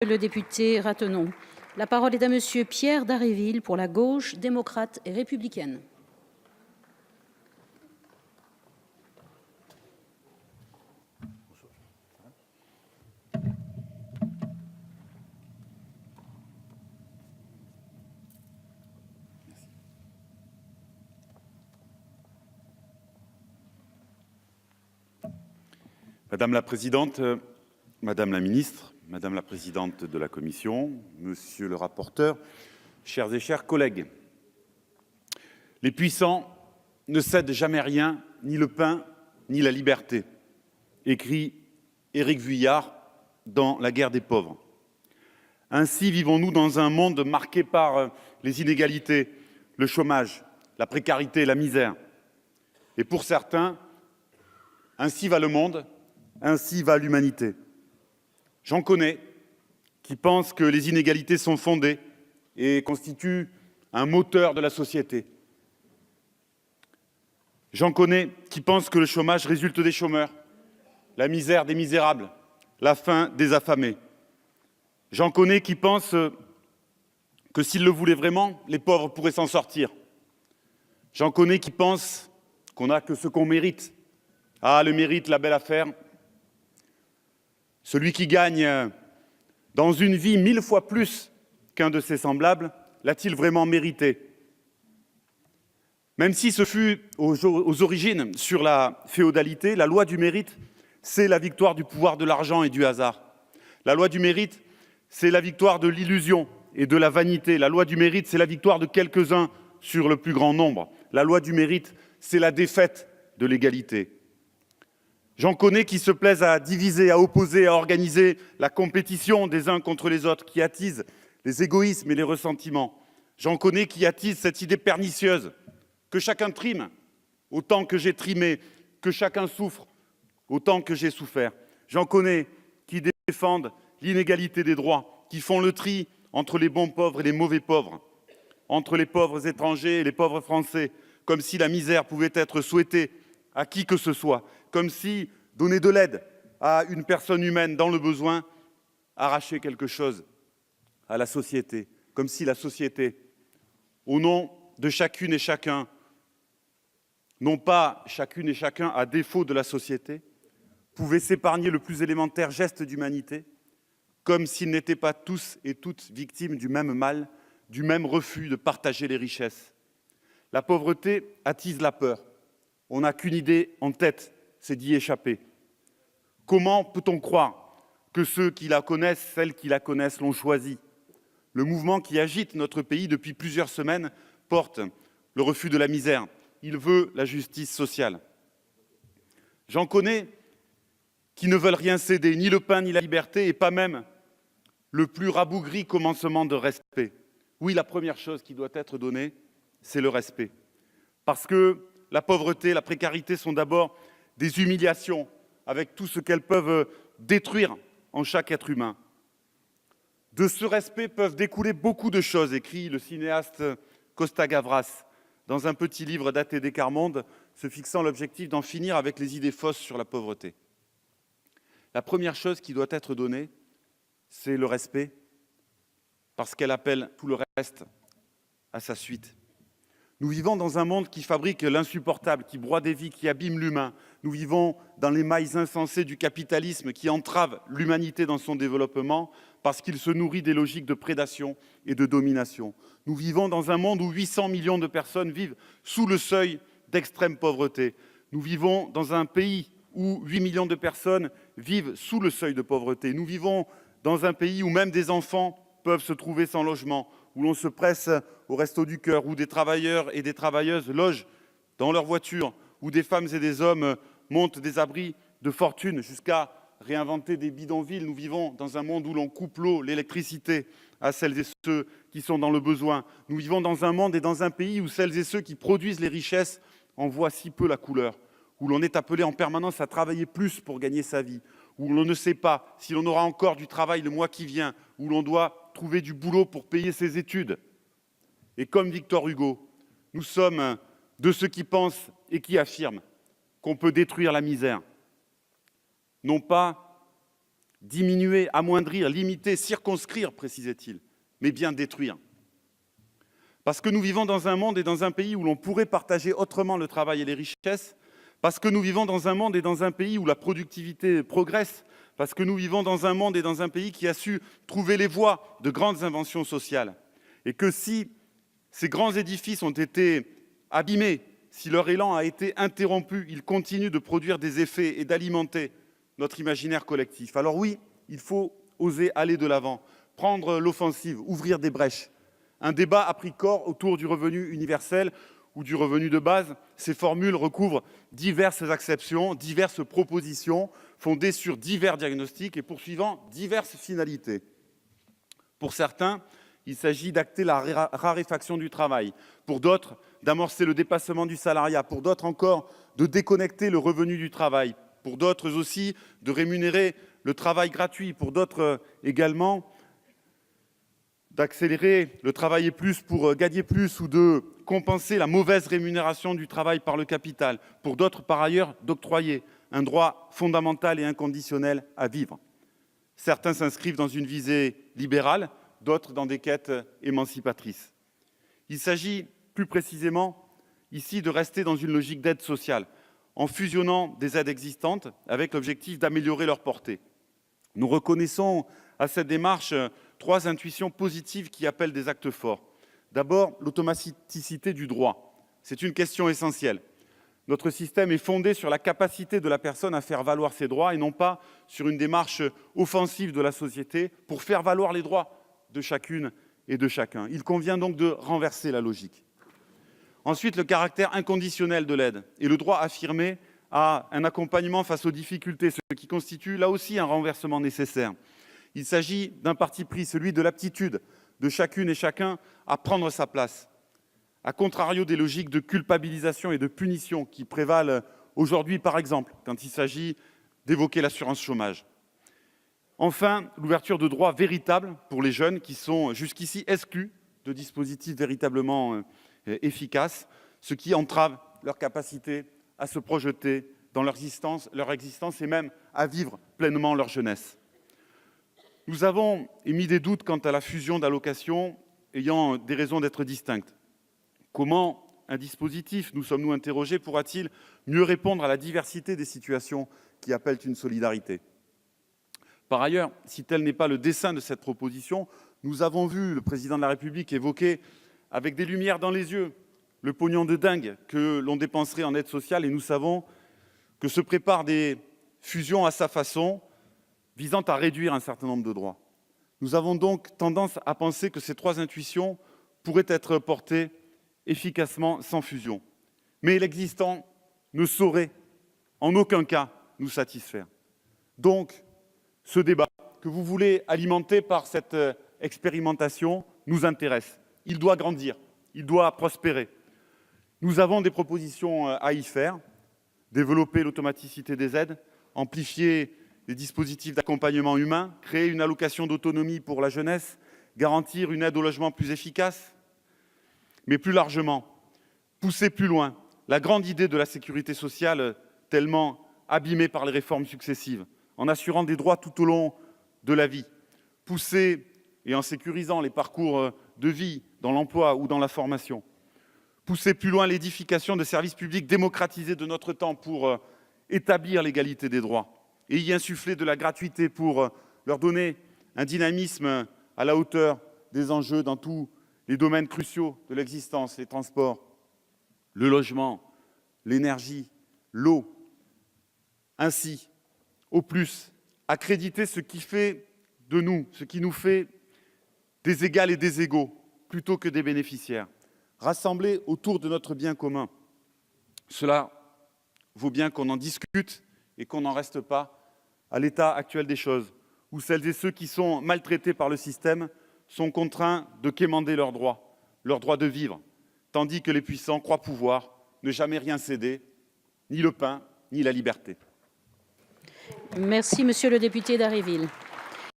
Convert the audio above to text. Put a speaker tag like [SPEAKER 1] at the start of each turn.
[SPEAKER 1] Le député Ratenon. La parole est à Monsieur Pierre Dharréville pour la gauche démocrate et républicaine.
[SPEAKER 2] Madame la présidente, Madame la ministre, Madame la présidente de la commission, Monsieur le rapporteur, chers et chers collègues, les puissants ne cèdent jamais rien, ni le pain, ni la liberté, écrit Éric Vuillard dans La guerre des pauvres. Ainsi vivons-nous dans un monde marqué par les inégalités, le chômage, la précarité, la misère. Et pour certains, ainsi va le monde, ainsi va l'humanité. J'en connais qui pensent que les inégalités sont fondées et constituent un moteur de la société. J'en connais qui pensent que le chômage résulte des chômeurs, la misère des misérables, la faim des affamés. J'en connais qui pensent que s'ils le voulaient vraiment, les pauvres pourraient s'en sortir. J'en connais qui pensent qu'on n'a que ce qu'on mérite. Ah, le mérite, la belle affaire. Celui qui gagne dans une vie 1000 fois plus qu'un de ses semblables, l'a-t-il vraiment mérité? Même si ce fut aux origines sur la féodalité, la loi du mérite, c'est la victoire du pouvoir de l'argent et du hasard. La loi du mérite, c'est la victoire de l'illusion et de la vanité. La loi du mérite, c'est la victoire de quelques-uns sur le plus grand nombre. La loi du mérite, c'est la défaite de l'égalité. J'en connais qui se plaisent à diviser, à opposer, à organiser la compétition des uns contre les autres, qui attisent les égoïsmes et les ressentiments. J'en connais qui attisent cette idée pernicieuse que chacun trime autant que j'ai trimé, que chacun souffre autant que j'ai souffert. J'en connais qui défendent l'inégalité des droits, qui font le tri entre les bons pauvres et les mauvais pauvres, entre les pauvres étrangers et les pauvres français, comme si la misère pouvait être souhaitée à qui que ce soit, comme si donner de l'aide à une personne humaine dans le besoin arrachait quelque chose à la société, comme si la société, au nom de chacune et chacun, non pas chacune et chacun à défaut de la société, pouvait s'épargner le plus élémentaire geste d'humanité, comme s'ils n'étaient pas tous et toutes victimes du même mal, du même refus de partager les richesses. La pauvreté attise la peur. On n'a qu'une idée en tête, c'est d'y échapper. Comment peut-on croire que ceux qui la connaissent, celles qui la connaissent, l'ont choisie? Le mouvement qui agite notre pays depuis plusieurs semaines porte le refus de la misère. Il veut la justice sociale. J'en connais qui ne veulent rien céder, ni le pain, ni la liberté, et pas même le plus rabougri commencement de respect. Oui, la première chose qui doit être donnée, c'est le respect. Parce que la pauvreté, la précarité sont d'abord des humiliations avec tout ce qu'elles peuvent détruire en chaque être humain. De ce respect peuvent découler beaucoup de choses, écrit le cinéaste Costa Gavras dans un petit livre daté des Carmonde, se fixant l'objectif d'en finir avec les idées fausses sur la pauvreté. La première chose qui doit être donnée, c'est le respect, parce qu'elle appelle tout le reste à sa suite. Nous vivons dans un monde qui fabrique l'insupportable, qui broie des vies, qui abîme l'humain. Nous vivons dans les mailles insensées du capitalisme qui entrave l'humanité dans son développement parce qu'il se nourrit des logiques de prédation et de domination. Nous vivons dans un monde où 800 millions de personnes vivent sous le seuil d'extrême pauvreté. Nous vivons dans un pays où 8 millions de personnes vivent sous le seuil de pauvreté. Nous vivons dans un pays où même des enfants peuvent se trouver sans logement, où l'on se presse au Resto du Cœur, où des travailleurs et des travailleuses logent dans leur voiture, où des femmes et des hommes montent des abris de fortune jusqu'à réinventer des bidonvilles. Nous vivons dans un monde où l'on coupe l'eau, l'électricité à celles et ceux qui sont dans le besoin. Nous vivons dans un monde et dans un pays où celles et ceux qui produisent les richesses en voient si peu la couleur, où l'on est appelé en permanence à travailler plus pour gagner sa vie, où l'on ne sait pas si l'on aura encore du travail le mois qui vient, où l'on doit trouver du boulot pour payer ses études. Et comme Victor Hugo, nous sommes de ceux qui pensent et qui affirment qu'on peut détruire la misère. Non pas Diminuer, amoindrir, limiter, circonscrire, précisait-il, mais bien détruire. Parce que nous vivons dans un monde et dans un pays où l'on pourrait partager autrement le travail et les richesses, parce que nous vivons dans un monde et dans un pays où la productivité progresse, parce que nous vivons dans un monde et dans un pays qui a su trouver les voies de grandes inventions sociales. Et que si ces grands édifices ont été abîmés, si leur élan a été interrompu, ils continuent de produire des effets et d'alimenter notre imaginaire collectif. Alors oui, il faut oser aller de l'avant, prendre l'offensive, ouvrir des brèches. Un débat a pris corps autour du revenu universel ou du revenu de base. Ces formules recouvrent diverses acceptions, diverses propositions, fondées sur divers diagnostics et poursuivant diverses finalités. Pour certains, il s'agit d'acter la raréfaction du travail. Pour d'autres, d'amorcer le dépassement du salariat. Pour d'autres encore, de déconnecter le revenu du travail. Pour d'autres aussi, de rémunérer le travail gratuit. Pour d'autres également, d'accélérer le travailler plus pour gagner plus ou de compenser la mauvaise rémunération du travail par le capital. Pour d'autres, par ailleurs, d'octroyer un droit fondamental et inconditionnel à vivre. Certains s'inscrivent dans une visée libérale, d'autres dans des quêtes émancipatrices. Il s'agit plus précisément ici de rester dans une logique d'aide sociale, en fusionnant des aides existantes avec l'objectif d'améliorer leur portée. Nous reconnaissons à cette démarche 3 intuitions positives qui appellent des actes forts. D'abord, l'automaticité du droit. C'est une question essentielle. Notre système est fondé sur la capacité de la personne à faire valoir ses droits et non pas sur une démarche offensive de la société pour faire valoir les droits de chacune et de chacun. Il convient donc de renverser la logique. Ensuite, le caractère inconditionnel de l'aide et le droit affirmé à un accompagnement face aux difficultés, ce qui constitue là aussi un renversement nécessaire. Il s'agit d'un parti pris, celui de l'aptitude de chacune et chacun à prendre sa place, à contrario des logiques de culpabilisation et de punition qui prévalent aujourd'hui, par exemple, quand il s'agit d'évoquer l'assurance chômage. Enfin, l'ouverture de droits véritables pour les jeunes qui sont jusqu'ici exclus de dispositifs véritablement efficaces, ce qui entrave leur capacité à se projeter dans leur existence et même à vivre pleinement leur jeunesse. Nous avons émis des doutes quant à la fusion d'allocations ayant des raisons d'être distinctes. Comment un dispositif, nous sommes-nous interrogés, pourra-t-il mieux répondre à la diversité des situations qui appellent une solidarité ? Par ailleurs, si tel n'est pas le dessein de cette proposition, nous avons vu le président de la République évoquer avec des lumières dans les yeux le pognon de dingue que l'on dépenserait en aide sociale et nous savons que se préparent des fusions à sa façon visant à réduire un certain nombre de droits. Nous avons donc tendance à penser que ces 3 intuitions pourraient être portées efficacement sans fusion. Mais l'existant ne saurait en aucun cas nous satisfaire. Donc, ce débat que vous voulez alimenter par cette expérimentation nous intéresse. Il doit grandir, il doit prospérer. Nous avons des propositions à y faire, développer l'automaticité des aides, amplifier les dispositifs d'accompagnement humain, créer une allocation d'autonomie pour la jeunesse, garantir une aide au logement plus efficace, mais plus largement, pousser plus loin la grande idée de la sécurité sociale tellement abîmée par les réformes successives, en assurant des droits tout au long de la vie, pousser et en sécurisant les parcours de vie dans l'emploi ou dans la formation, pousser plus loin l'édification de services publics démocratisés de notre temps pour établir l'égalité des droits et y insuffler de la gratuité pour leur donner un dynamisme à la hauteur des enjeux dans tous les domaines cruciaux de l'existence, les transports, le logement, l'énergie, l'eau. Ainsi, au plus, accréditer ce qui fait de nous, ce qui nous fait des égales et des égaux, plutôt que des bénéficiaires. Rassembler autour de notre bien commun. Cela vaut bien qu'on en discute et qu'on n'en reste pas à l'état actuel des choses, où celles et ceux qui sont maltraités par le système sont contraints de quémander leurs droits de vivre, tandis que les puissants croient pouvoir ne jamais rien céder, ni le pain, ni la liberté.
[SPEAKER 1] Merci, monsieur le député d'Harréville.